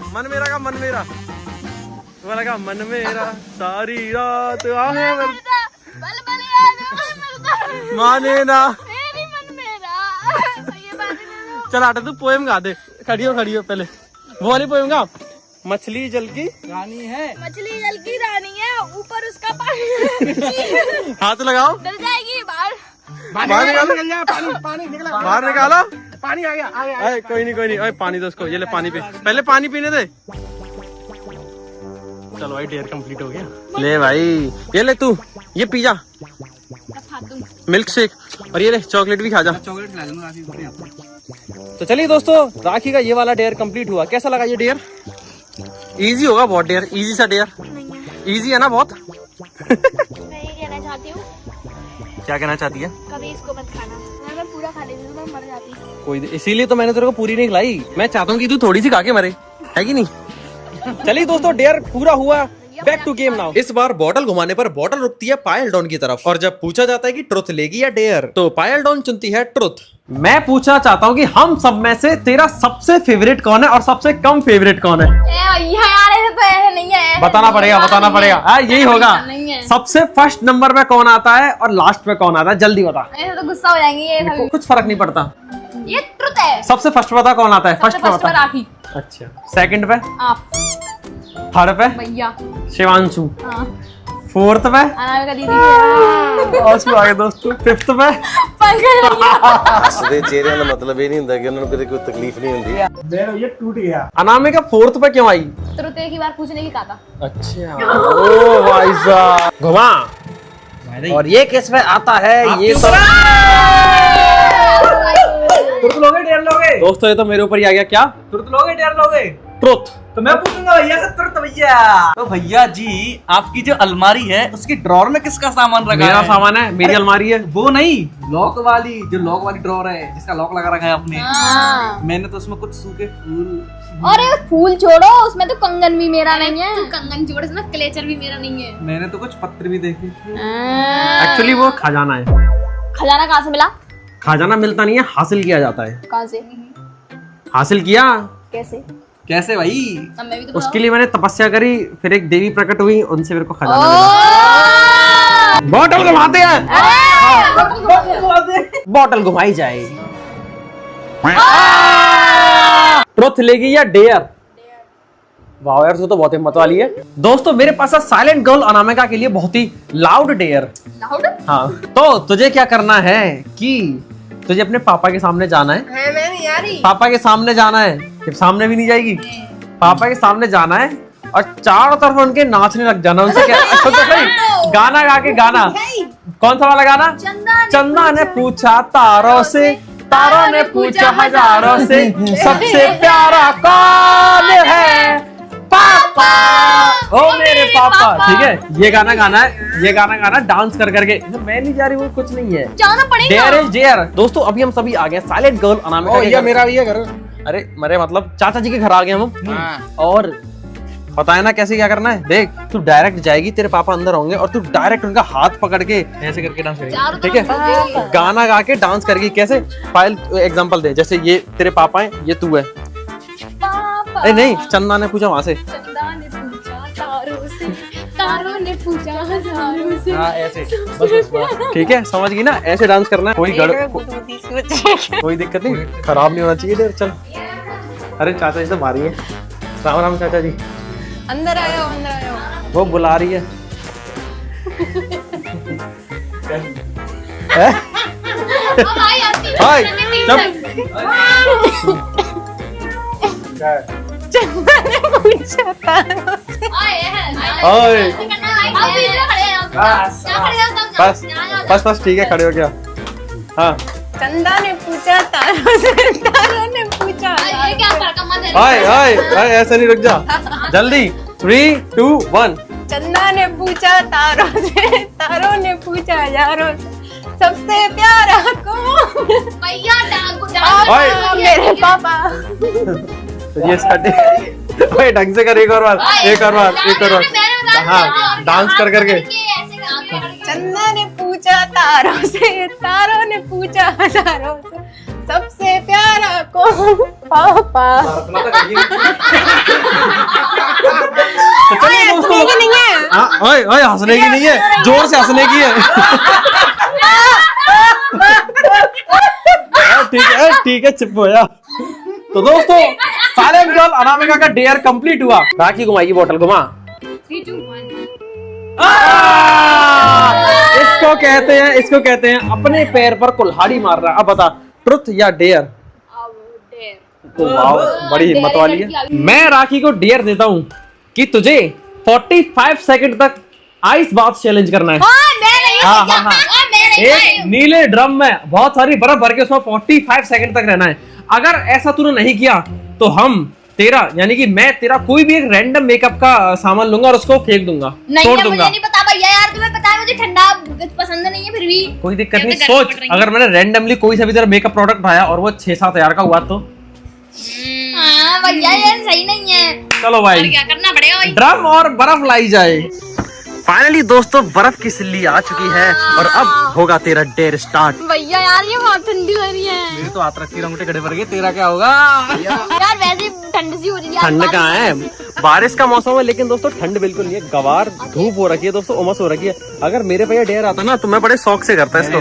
का मन मेरा। वो लगा मन मेरा सारी रात आहे माने ना। चल आटा तू पोएम गा दे। खड़ी हो पहले वो वाली पोएम गा। मछली जल की रानी है, मछली जल की रानी है, ऊपर उसका पानी। हाथ लगाओ, डल जाएगी बाहर। बाहर निकालो, पानी निकला, बाहर निकालो। पानी आ गया। अरे कोई नहीं। अरे पानी दो उसको, ये ले पानी पे, पहले पानी पीने दे। चलो भाई डेयर कंप्लीट हो गया। ले भाई ये ले तू, ये पी जा मिल्क शेक, और ये ले चॉकलेट भी खा जा। चॉकलेट ला लूंगा राखी को। तो चलिए दोस्तों राखी का ये वाला डेयर कंप्लीट हुआ। कैसा लगा ये डेयर? इजी होगा बहुत डेयर, इजी सा डेयर। इजी है ना बहुत। मैं ये कहना चाहती हूँ, क्या कहना चाहती है? कभी इसको मत खाना, मैं पूरा खा लेती हूँ तो मैं मर जाती हूँ। कोई इसीलिए तो मैंने तेरे को पूरी नहीं खिलाई। मैं चाहता हूँ कि तू थोड़ी सी खा के मरे, है कि नहीं? चलिए दोस्तों डेयर पूरा हुआ। Back to game now. इस बार बॉटल घुमाने पर बॉटल रुकती है पायल डॉन की तरफ, और जब पूछा जाता है कि ट्रुथ लेगी या डेयर, तो पायल डॉन चुनती है ट्रुथ। मैं पूछना चाहता हूँ कि हम सब में से तेरा सबसे फेवरेट कौन है और सबसे कम फेवरेट कौन है? भैया यार ऐसे तो ऐसे नहीं है। बताना पड़ेगा। यही होगा। सबसे फर्स्ट नंबर पे कौन आता है और लास्ट पे कौन आता है? जल्दी बता। ऐसे तो गुस्सा हो जाएंगे ये। कुछ फर्क नहीं पड़ता, ये ट्रुथ है। सबसे फर्स्ट पता कौन आता है? फर्स्ट पे बता। राखी। अच्छा सेकंड पे आप। थर्ड पे भैया शिवांशु। हाँ। फोर्थ पे अनामिका दीदी। और उसके आगे दोस्तों फिफ्थ पे ਉਹਦੇ ਚਿਹਰਿਆਂ ਦਾ ਮਤਲਬ ਇਹ ਨਹੀਂ ਹੁੰਦਾ ਕਿ ਉਹਨਾਂ ਨੂੰ ਕਦੇ ਕੋਈ ਤਕਲੀਫ ਨਹੀਂ ਹੁੰਦੀ। मेरा ये टूट गया। अनामिका फोर्थ पे क्यों आई? ट्रुथ एक ही बार पूछने की कहा था। अच्छा ओ भाई साहब घुमा। और ये किस पे आता है? ये तो तुरंत लोगे डेढ़ लोगे? दोस्तों ये तो मेरे ऊपर ही आ गया। क्या तुरंत लोगे डेढ़ लोगे? ट्रुथ? तो मैं पूछूंगा भैया से तुरंत भैया। तो भैया जी आपकी जो अलमारी है उसकी ड्रॉर में किसका सामान रखा मेरा है? सामान है, मेरी अलमारी है। वो नहीं, लॉक वाली, जो लॉक वाली ड्रॉर है जिसका लॉक लगा रखा है आपने। हाँ। मैंने तो उसमें कुछ सूखे फूल। अरे फूल छोड़ो, उसमें तो कंगन भी मेरा नहीं है। कंगन छोड़, इसमें क्लेचर भी मेरा नहीं है। मैंने तो कुछ पत्र भी देखे। एक्चुअली वो खजाना है। खजाना कहाँ से मिला? खजाना मिलता नहीं है, हासिल किया जाता है। कहाँ से? हासिल किया कैसे? कैसे भाई? अब मैं भी तो उसके लिए मैंने तपस्या करी, फिर एक देवी प्रकट हुई, उनसे मेरे को खजाना मिला। बताओ। बॉटल घुमाते हैं, बॉटल घुमाई जाए। ट्रुथ लेगी या डेयर? वाह यार, तू तो बहुत हिम्मत वाली है। दोस्तों मेरे पास है साइलेंट गर्ल अनामिका के लिए बहुत ही लाउड डेयर। लाउड? हाँ, तो तुझे क्या करना है कि तुझे अपने पापा के सामने जाना है। मैं नहीं आ रही। पापा के सामने जाना है, फिर सामने भी नहीं जाएगी। पापा के सामने जाना है और चारों तरफ उनके नाचने लग जाना। उनसे क्या तो सही गाना गा के गाना। कौन सा वाला गाना? चंदा ने पूछा तारों से, तारों ने पूछा हजारों से, सबसे प्यारा कौन है? पापा, ओ मेरे पापा। ठीक है, ये गाना गाना है, ये गाना गाना डांस कर करके। मैं नहीं जा रही, वो कुछ नहीं है, जाना पड़ेगा। Dare is dare. दोस्तों अभी हम सभी आ गए साइलेंट गर्ल अनामिका के ये घर। मेरा भी है घर। अरे मेरे मतलब चाचा जी के घर आ गए हम। और पता है ना कैसे क्या करना है? देख, तू डायरेक्ट जाएगी, तेरे पापा अंदर होंगे और तू डायरेक्ट उनका हाथ पकड़ के ऐसे करके डांस करेगी। ठीक है, गाना गा के डांस करेगी। कैसे? फाइल एग्जांपल दे, जैसे ये तेरे पापा हैं, ये तू है। अरे नहीं, चंदा ने पूछा वहां से। चंदा ने पूछा तारों से, तारों ने पूछा हजारों से। हाँ ऐसे, बस। ठीक है, समझ गई ना? ऐसे डांस करना है। कोई कोई दिक्कत नहीं, खराब नहीं होना चाहिए। देर चल। अरे चाचा जी तो मारी है। राम राम चाचा जी। अंदर आयो, अंदर आयो। वो बुला रही है। हाय, चुप। चंदा ने पूछा तारों से। ओए, बस बस बस, ठीक है, खड़े हो गया। हाँ, चंदा ने पूछा तारों से, तारों ने पूछा। हाय हाय हाय, ऐसे नहीं, रुक जा जल्दी। 3, 2, 1। चंदा ने पूछा तारों से, तारों ने पूछा हजारों से, सबसे प्यारा कौन? ओए, मेरे पापा। तो ये स्टार्टिंग। ओए ढंग से कर, एक और बार, एक और बार, एक और बार। हाँ, डांस कर करके। चंदा ने पूछा तारों से, तारों ने पूछा हजारों से, सबसे प्यारा कौन? पापा। तो चलिए दोस्तों, नहीं है। हाँ, ओए ओए, हंसने की नहीं है, जोर से हंसने की है। ठीक है, चुप हो जा। तो दोस्तों साइलेंट गर्ल अनामिका का डेयर कंप्लीट हुआ। राखी घुमाएगी, बोतल घुमा। 3, 2, 1। इसको कहते हैं अपने पैर पर कुल्हाड़ी मार रहा है। अब बता, ट्रुथ या डेयर? तो वाह, बड़ी हिम्मत वाली है। मैं राखी को डेयर देता हूँ कि तुझे 45 सेकंड तक आइस बाथ चैलेंज करना है। हाँ हाँ हाँ, एक नीले ड्रम में बहुत सारी बर्फ भर के उसमें 45 सेकंड तक रहना है। अगर ऐसा तूने नहीं किया तो हम तेरा, यानी कि मैं तेरा कोई भी एक रैंडम मेकअप का सामान लूंगा और उसको फेंक दूंगा, तोड़ दूंगा। मुझे नहीं पता भैया, यार तुम्हें पता है मुझे ठंडा पसंद नहीं है, फिर भी कोई दिक्कत नहीं। सोच, अगर मैंने रैंडमली कोई सा भी तेरा मेकअप प्रोडक्ट उठाया और वो 6-7 हजार का हुआ तो? हाँ भैया, ये सही नहीं है। चलो भाई, क्या करना पड़ेगा भाई? ड्रम और बर्फ लाई जाए। फाइनली दोस्तों, बर्फ की सिल्ली आ चुकी है और अब होगा तेरा डेयर स्टार्ट। भैया यार, ये बहुत ठंडी लग रही है। मेरी तो हाथ रखती रंगटे खड़े पर गए, तेरा क्या होगा? यार वैसे ठंड सी हो रही है। ठंड कहाँ है, बारिश का मौसम है, लेकिन दोस्तों ठंड बिल्कुल नहीं है। गवार धूप हो रखी है दोस्तों, उमस हो रखी है। अगर मेरे भैया डेयर आता ना तो मैं बड़े शौक से करता इसको।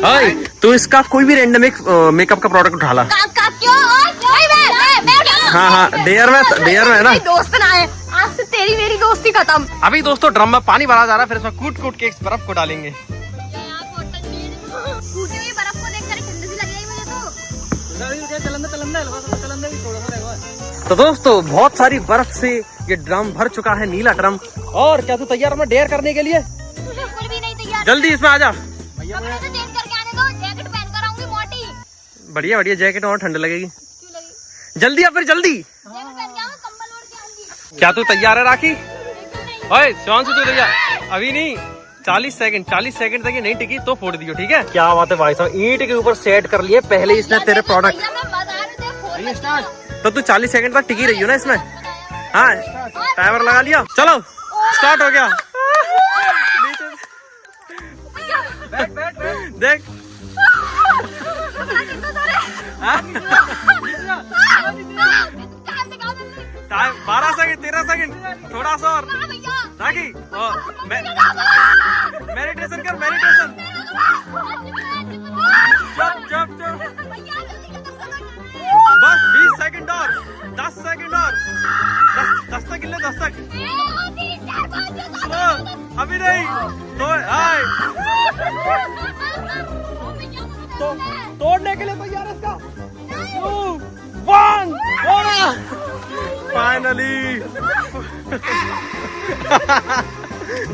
हाय, तो इसका कोई भी रैंडम एक मेकअप का प्रोडक्ट उठा ला। क्यों? हाँ हाँ, डेयर में है ना। दोस्त ना है, आज से तेरी मेरी दोस्ती खत्म। अभी दोस्तों ड्रम में पानी भरा जा रहा है, फिर इसमें कूट कूट के इस बर्फ को डालेंगे। टूटी हुई बर्फ को देखकर ठंडी सी लग रही है मुझे तो। तो दोस्तों बहुत सारी बर्फ से ये ड्रम भर चुका है, नीला ड्रम। और क्या तू तैयार है डेयर करने के लिए? बिल्कुल भी नहीं तैयार। जल्दी इसमें आ जा। कपड़े तो चेंज करके आने दो, जैकेट पहन कर आऊंगी मोटी। बढ़िया बढ़िया, जैकेट और ठंड लगेगी। जल्दी आ, फिर जल्दी। जैकेट पहन के आऊंगी, कंबल ओढ़ के आऊंगी। क्या तू तैयार है राखी? ओए कौन सी तू तैयार? अभी नहीं, 40 सेकंड तक ये नहीं टिकी तो फोड़ दियो, ठीक है? क्या बात है भाई साहब, ईंट के ऊपर सेट कर लिए पहले इसने तेरे प्रोडक्ट। तो तू 40 सेकंड तक टिकी रही हो ना इसमें? हाँ, टाइमर लगा लिया, चलो स्टार्ट हो गया। देख टाइम 12 सेकंड 13 सेकंड, थोड़ा सा और राखी। मेडिटेशन कर, मेडिटेशन। चुप चुप चुप, बस 20 सेकंड और, 10 सेकंड और, 10 तक गिन ले, 10 तक। अभी नहीं तो हाय तो तोड़ने के लिए तैयार है इसका। 2 1 फाइनली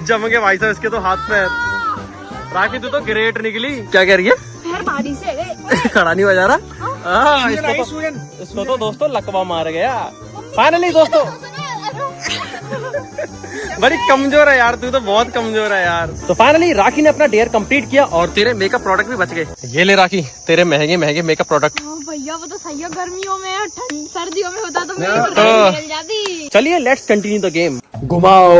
जम गए भाई साहब इसके तो हाथ पैर। राखी तू तो ग्रेट निकली। क्या कह रही है? पैर भारी से गए। खड़ा नहीं हो जा रहा। इसको तो दोस्तों लकवा मार गया फाइनली दोस्तों। बड़ी कमजोर है यार, तू तो बहुत कमजोर है यार। तो फाइनली राखी ने अपना डेयर कंप्लीट किया और तेरे मेकअप प्रोडक्ट भी बच गए। ये ले राखी, तेरे महंगे महंगे मेकअप प्रोडक्ट। भैया वो तो सही है, गर्मियों में ठंड सर्दियों में होता तो मेरी परछाई निकल जाती। चलिए लेट्स कंटिन्यू द गेम। घुमाओ।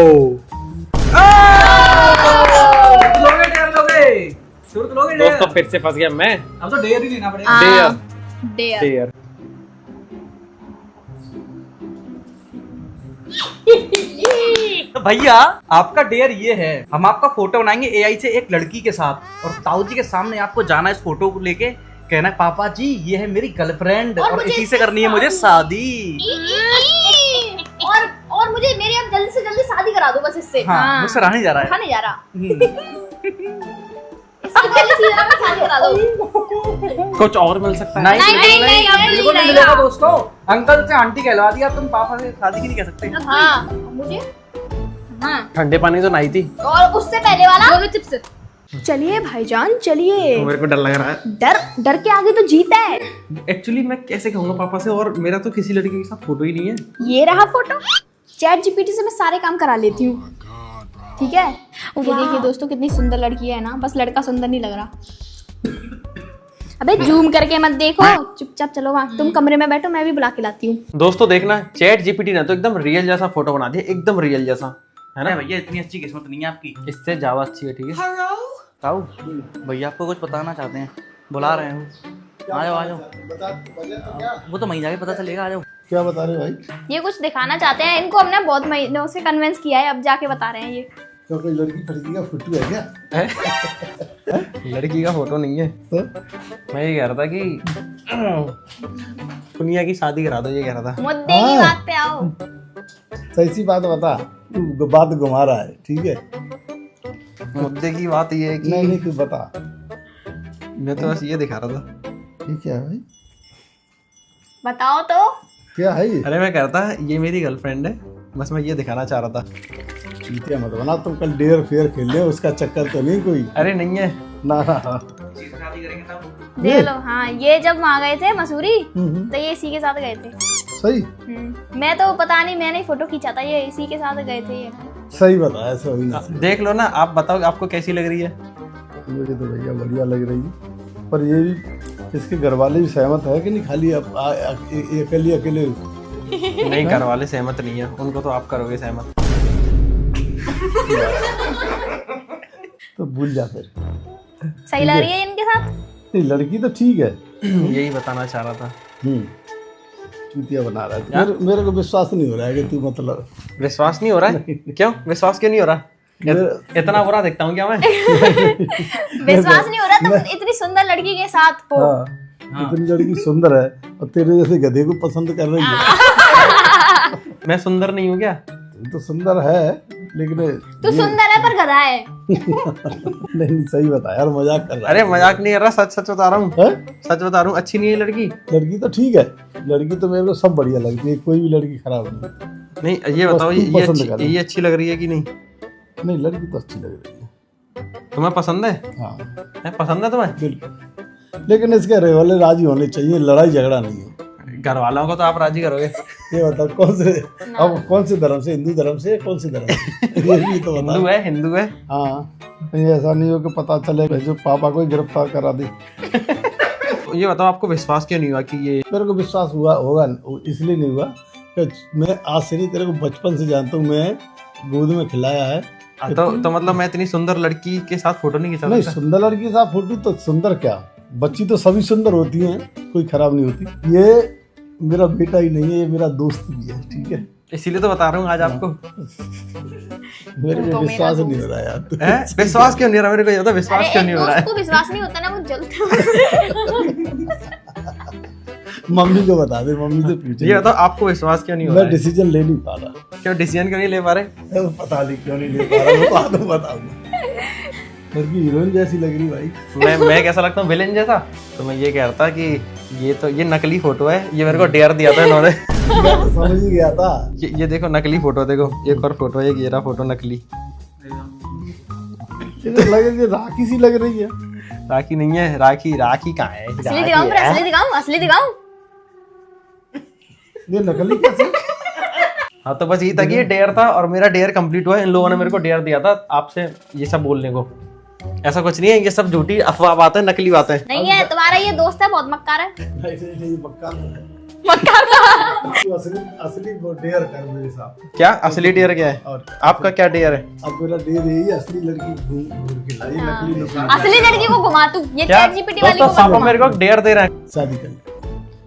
दोस्तों फिर से फंस गया मैं। अब तो डेयर ही लेना पड़ेगा। Dare dare dare. तो भैया आपका डेयर ये है, हम आपका फोटो बनाएंगे एआई से एक लड़की के साथ, और ताऊ जी के सामने आपको जाना है इस फोटो को लेके, कहना है पापा जी ये है मेरी गर्लफ्रेंड और इसी से करनी है मुझे शादी। और मुझे मेरी अब जल्दी से जल्दी शादी करा दो बस इससे। हाँ, मुझसे रहा नहीं जा रहा है। रहा नहीं जा रहा। इससे जल्दी से जल्दी शादी करा दो। कुछ और मिल सकता है? नहीं, अब नहीं बिल्कुल नहीं मिलेगा दोस्तों। अंकल से आंटी कहलवा दिया, तुम पापा से शादी की नहीं कह सकते। हाँ मुझे ठंडे पानी तो नहीं थी। और उससे पहले वाला दोनों चिप्स। चलिए भाईजान चलिए। मेरे को डर लग रहा है। डर के आगे तो जीत है। एक्चुअली मैं कैसे कहूँगा पापा से, और मेरा तो किसी लड़के के साथ फोटो ही नहीं है। ये रहा फोटो। चैट जीपीटी से मैं सारे काम करा लेती हूँ। ठीक है। ये देखिए दोस्तों कितनी सुंदर लड़की है ना, बस लड़का सुंदर नहीं लग रहा। अबे जूम करके मत देखो, चुपचाप चलो वहाँ। तुम कमरे में बैठो, मैं भी बुला के लाती हूँ। दोस्तों देखना चैट जीपीटी ने तो एकदम रियल जैसा फोटो बना दिया, एकदम रियल जैसा है ना भैया इतनी अच्छी किस्मत नहीं है आपकी। इससे ज्यादा अच्छी है। ठीक है ताऊ भैया आपको कुछ बताना चाहते हैं, बुला रहे हैं। आ जाओ आ जाओ। वो तो वहीं जाके पता चलेगा। आ जाओ। क्या बता रहे भाई? ये कुछ दिखाना चाहते हैं, इनको हमने बहुत महीनों से कन्विंस किया है, अब जाके बता रहे हैं ये। तो कोई लड़की फड़की का फोटो है क्या? लड़की का फोटो नहीं है। तो मैं ये कह रहा था कि दुनिया की शादी करा दो, ये कह रहा था। मुद्दे की बात पे आओ। सही सी बात बता, तू बात घुमा रहा है। ठीक है, मुद्दे की बात ये है कि नहीं तू बता। मैं तो बस ये दिखा रहा था। ठीक है भाई, बताओ तो। क्या है ये? अरे मैं कह रहा था ये मेरी गर्लफ्रेंड है, बस मैं ये दिखाना चाह रहा था। चीटिया मत बना, तुम कल डेयर फेयर खेल ले, उसका चक्कर तो नहीं कोई? अरे नहीं है। ना देख लो। हाँ ये जब वहाँ गए थे मसूरी तो ये इसी के साथ गए थे। सही मैं तो पता नहीं, मैंने फोटो खींचा था, ये इसी के साथ गए थे ये। सही बताया, सही ना। देख लो ना, आप बताओ आपको कैसी लग रही है? मुझे तो भैया बढ़िया लग रही है, पर ये भी इसके घर वाले भी सहमत है कि नहीं? खाली अकेले नहीं, घर वाले सहमत नहीं है, उनको तो आप करोगे सहमत। तो भूल जा फिर। सही लग रही है इनके साथ। नहीं लड़की तो ठीक है। यही बताना चाह रहा था। चूतिया बना रहा है। मेरे को विश्वास नहीं हो रहा है कि तू मतलब। विश्वास नहीं हो रहा है? क्यों विश्वास क्यों नहीं हो रहा? इतना बुरा दिखता हूँ क्या मैं? विश्वास नहीं हो रहा तुम इतनी सुंदर लड़की के साथ हो। इतनी लड़की सुंदर है और तेरे जैसे गधे को पसंद कर रही है। मैं सुंदर नहीं हूँ क्या? तो सुंदर है लेकिन तू सुंदर है पर गधा है। नहीं सही बता यार, मजाक कर रहा है। अरे मजाक नहीं कर रहा, सच सच बता रहा हूँ। सच बता रहा हूँ। अच्छी नहीं है लड़की? लड़की तो ठीक है, लड़की तो मेरे को सब बढ़िया लगती है, कोई भी लड़की खराब नहीं। ये बताओ ये अच्छी लग रही है कि नहीं? नहीं लड़की तो अच्छी लग रही है। तुम्हें पसंद है? हाँ पसंद है तुम्हें? बिल्कुल, लेकिन इसके घर वाले राजी होने चाहिए, लड़ाई झगड़ा नहीं है। घर वालों को तो आप राजी करोगे? ये बता कौन से धर्म से? हिंदू धर्म से? कौन से धर्म? ये भी तो बता। हिंदू है। हाँ, कहीं ऐसा नहीं हो कि पता चले जो पापा को ही गिरफ्तार करा दे। ये बताओ आपको विश्वास क्यों नहीं हुआ कि ये? मेरे को विश्वास होगा इसलिए नहीं हुआ कि मैं आज से नहीं, तेरे को बचपन से जानता हूँ, मैं गोद में खिलाया है। तो मतलब मैं इतनी सुंदर लड़की के साथ फोटो नहीं खिंचा? नहीं, सुंदर लड़की के साथ फोटो तो सुंदर क्या, बच्ची तो सभी सुंदर होती हैं, कोई खराब नहीं होती। ये मेरा बेटा ही नहीं है, ये मेरा दोस्त भी है, ठीक है। इसीलिए तो बता रहा हूँ आज आपको। मेरे पे विश्वास नहीं हो रहा यार। हैं? विश्वास क्यों नहीं हो रहा मेरे को, ये बता विश्वास क्यों नहीं हो रहा है? दोस्त को विश्वास नहीं होता ना, वो जलता मम्मी को बता दे, मम्मी से पूछ। ये बताओ आपको विश्वास क्यों नहीं हो मैं रहा है? डिसीजन ले नहीं पा रहा। क्यों डिसीजन क्यों नहीं ले पा रहे? पता नहीं क्यों नहीं ले पा रहा, वो बाद में बताऊंगा। लड़की हीरोइन जैसी लग रही भाई। मैं कैसा लगता हूँ, विलेन जैसा? तो मैं ये कह रहा था कि ये नकली फोटो है, ये मेरे को डेयर दिया था इन्होंने। मैं तो समझ ही गया था। ये देखो नकली फोटो, देखो एक और फोटो है, ये रहा फोटो नकली। ये तो लगे कि राखी सी लग रही है। राखी नहीं है, राखी कहाँ है? असली दिखाऊं, फिर असली दिखाऊं, असली दिखाऊं। ये नकली कैसे? हाँ तो बस ये था कि ये डेयर था और मेरा डेयर कंप्लीट हुआ। इन लोगों ने मेरे को डेयर दिया था आपसे ये सब बोलने को। ऐसा कुछ नहीं है, ये सब झूठी अफवाह बातें, नकली बातें। नहीं है, तुम्हारा ये दोस्त है, बहुत मक्कार है। नहीं पक्का है। मक्कार तू असली वो डेयर कर मेरे साथ। क्या असली डेयर क्या है? और आपका क्या डेयर है? अब मेरा डेयर यही है, असली लड़की घूम के लाई, नकली नकली असली लड़की को घुमा तू, ये क्या? चैट जीपीटी वाली दोस्तों को पापा मत मेरे को डेयर दे रहे हैं। शादी कर।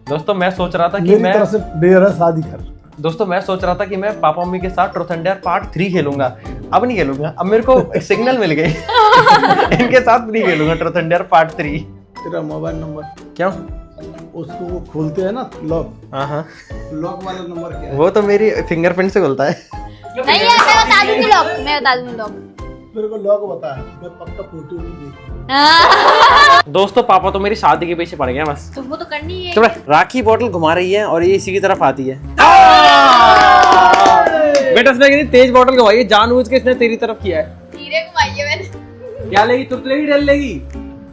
दोस्तों मैं सोच रहा था कि मेरी तरफ से डेयर है, शादी कर। दोस्तों मैं सोच रहा था कि मैं पापा मम्मी के साथ ट्रूथ एंड डेयर पार्ट 3 खेलूंगा। अब नहीं खेलूंगा, अब मेरे को एक सिग्नल मिल गई। इनके साथ नहीं खेलूंगा ट्रूथ एंड डेयर पार्ट 3। तेरा मोबाइल नंबर क्यों? उसको वो खोलते हैं ना लॉक, हाँ लॉक वाला नंबर क्या है? वो तो मेरी फिंगरप्रिंट से खुलता है। नहीं है, मैं बता दूंगी लॉक, मैं बता दूंगी लॉक। मेरे को लॉक बता, मैं पक्का फोटो नहीं देखूंगा। दोस्तों पापा तो मेरी शादी के पीछे पड़ गए बस। तो वो तो करनी है। चलो राखी बोतल घुमा रही है और ये इसी की तरफ आती है। बेटा इसने कितनी तेज बोतल घुमाई है, जानबूझ के इसने तेरी तरफ किया है। धीरे घुमाई है मैंने। क्या लेगी, तुम लेगी डेयर लेगी?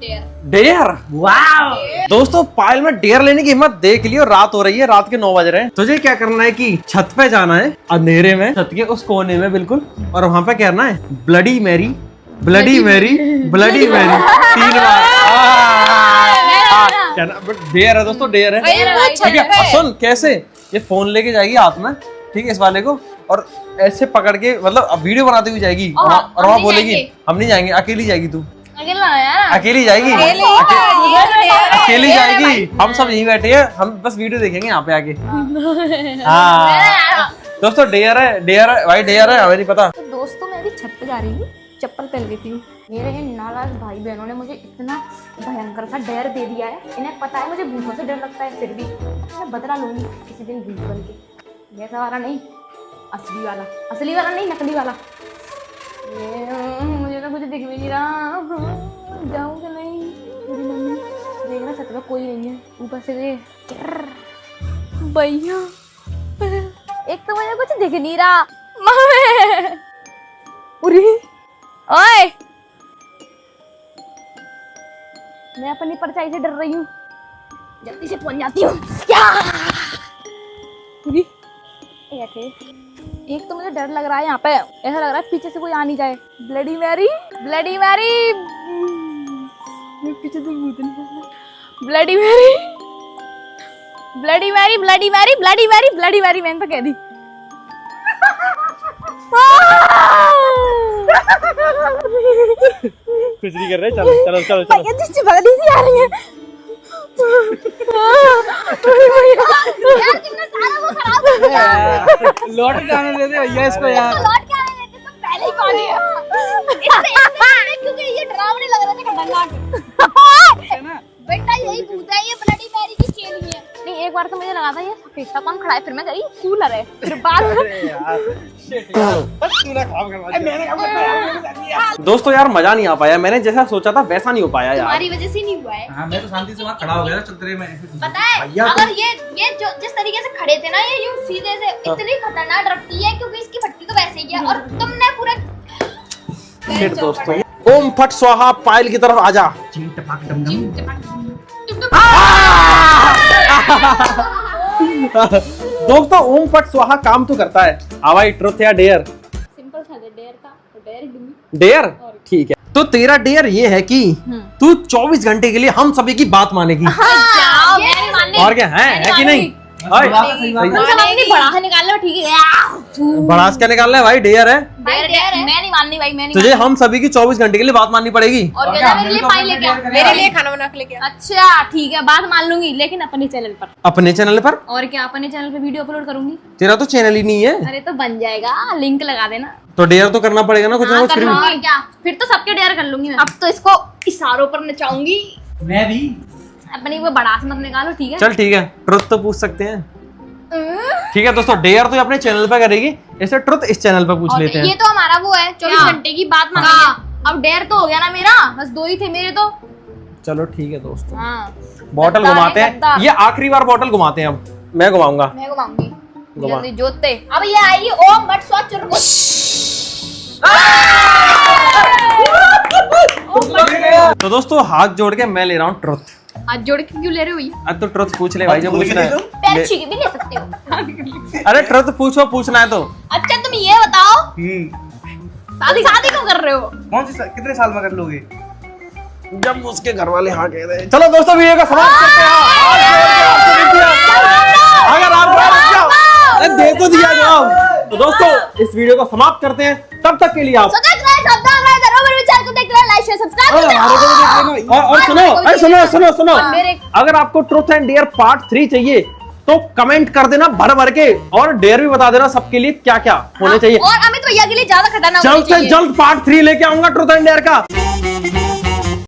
डेयर। डेयर, वाव। दोस्तों पायल में डेयर लेने की हिम्मत देख ली और रात हो रही है, रात के 9 बज रहे हैं। तुझे क्या करना है कि छत पे जाना है अंधेरे में, छत के उस कोने में बिल्कुल, और वहां पे कहना है bloody Mary, bloody Mary, bloody Mary 3 बार। डेयर है दोस्तों, डेयर है। ठीक है, और सुन कैसे ये फोन लेके जाएगी हाथ में, ठीक है, इस वाले को, और ऐसे पकड़ के मतलब अब वीडियो बनाते हुए जाएगी और वहाँ बोलेगी हम नहीं जाएंगे, अकेली जाएगी तू, अकेला यार, अकेली जाएगी, अकेली जाएगी। हम सब यहीं बैठे हैं, हम बस वीडियो देखेंगे यहाँ पे आके। हाँ दोस्तों डेयर है, डेयर है भाई, डेयर है, हमें नहीं पता। तो दोस्तों मैं अभी छत पे जा रही हूँ, चप्पल पहन लेती हूँ। मेरे नाराज भाई बहनों ने मुझे इतना भयंकर सा डर दे दिया है, इन्हें पता है मुझे भूतों से डर लगता है, फिर भी मैं बदला लूंगी किसी दिन भूत बन के। वैसा वाला नहीं, असली वाला, असली वाला नहीं, नकली वाला। मुझे तो कुछ दिख भी नहीं रहा, जाऊँ कि नहीं? मेरी मम्मी देख रहा, छत में कोई नहीं है, ऊपर से भैया एक तो मुझे कुछ दिख नहीं रहा। उरी ओए, मैं अपनी परछाई से डर रही हूँ, जल्दी से पहुंच जाती हूँ। क्या एक तो मुझे डर लग रहा है, यहाँ पे ऐसा लग रहा है पीछे से कोई आ नहीं जाए। ब्लडी मैरी, ब्लडी मैरी, पीछे तो भूत नहीं आ रहा। Bloody Mary, bloody Mary, bloody Mary, bloody Mary, bloody Mary, मैंने तो कह दी। कुछ नहीं कर रहे, चलो चलो चलो चलो। भैया जिससे बगली सी आ रही है। यार कितना सारा वो खराब हो गया। लौट के आने दे दे भैया इसको यार। लौट के आने देते तो पहले ही कॉल किया। इससे क्योंकि ये डरावने लग रहा था खतरनाक। बेटा यही भूत है, ये ब्लडी मैरी की चेली है। नहीं एक बार तो मुझे लगा था ये सफेद सा कौन खड़ा है, फिर मैं कह रही कूलर है, फिर बात। दोस्तों यार मजा नहीं आ पाया, मैंने जैसा सोचा था वैसा नहीं हो पाया यार। तुम्हारी वजह से नहीं हुआ है। हाँ मैं तो शांति से वहाँ खड़ा हो गया था चंद्रे में। पता है अगर ये जो जिस तरीके से खड़े थे ना, ये यूं सीधे से इतनी खतरनाक डरती है क्योंकि इसकी फटकी तो वैसे ही है, और तुमने पूरा फिर दोस्तों ओम फट स्वाहा पायल की तरफ आजा। दोस्तों ओम फट स्वाहा काम तो करता है। हवाई ट्रुथ या डेयर? सिंपल था, डेयर था तो डेयर ही दूंगी। डेयर ठीक है, तो तेरा डेयर ये है कि तू 24 घंटे के लिए हम सभी की बात मानेगी। और क्या है कि नहीं? निकालना ठीक है, भड़ास क्या निकालना है भाई, डेयर है। डेयर है मैं नहीं माननी भाई, मैं नहीं तुझे हम सभी की 24 घंटे के लिए बात माननी पड़ेगी। और क्या मेरे लिए पाई लेके आ। मेरे लिए खाना बना के लेके आ। अच्छा ठीक है, बात मान लूंगी, लेकिन अपने चैनल पर। अपने चैनल पर? और क्या, अपने चैनल पे वीडियो अपलोड करूंगी। तेरा तो चैनल ही नहीं है। अरे तो बन जाएगा, लिंक लगा देना। तो डेयर तो करना पड़ेगा ना कुछ ना हाँ, कुछ। कर लूंगी। क्या फिर तो सबके डेयर कर लूंगी मैं। अब तो इसको इशारों पर नचाऊंगी। मैं भी अपनी वो बड़ास मत निकालो, ठीक है। चल ठीक है, ट्रुथ तो पूछ सकते हैं। ठीक है दोस्तों, डेयर तो अपने चैनल पे करेगी, ऐसे ट्रुथ इस चैनल पे पूछ और लेते ये हैं। तो हमारा वो है 24 घंटे की बात मांगेंगे। अब डेयर तो हो गया ना मेरा, बस 2 ही थे मेरे तो। चलो ठीक है दोस्तों, हाँ बॉटल गद्दार घुमाते है, हैं। गद्दार। ये आखिरी बार बॉटल घुमाते हैं, अब मैं घुमाऊंगा। मैं घुमाऊंगी घुमा। जल्दी जोतते। अब ये आएगी ओम बट स्वच्छ तो दोस्तों हाथ जोड़ के मैं ले रहा हूँ ट्रुथ। हाथ जोड़ के क्यों ले रहे हो ये? अब तो ट्रुथ पूछ ले भाई, जो पूछना है। पैर छीके भी ले सकते हो। अरे ट्रुथ पूछो, पूछना है तो। अच्छा तुम ये बताओ, शादी क्यों कर रहे हो? कौन सी कितने साल में कर लोगे? जब उसके घर वाले हाँ कह रहे। चलो दोस्तों वीडियो का समाप्त करते हैं। अगर आप देखो दिया जवाब, तो दोस्तों इस वीडियो को समाप्त करते हैं। तब तक के लिए आप और सुनो, अरे सुनो, अगर आपको ट्रुथ एंड डेयर पार्ट 3 चाहिए तो कमेंट कर देना भर भर के, और डेयर भी बता देना सबके लिए क्या क्या होने चाहिए। और अमित भैया के लिए ज्यादा खतरनाक जल्द से जल्द पार्ट 3 लेके आऊंगा ट्रुथ एंड डेयर का।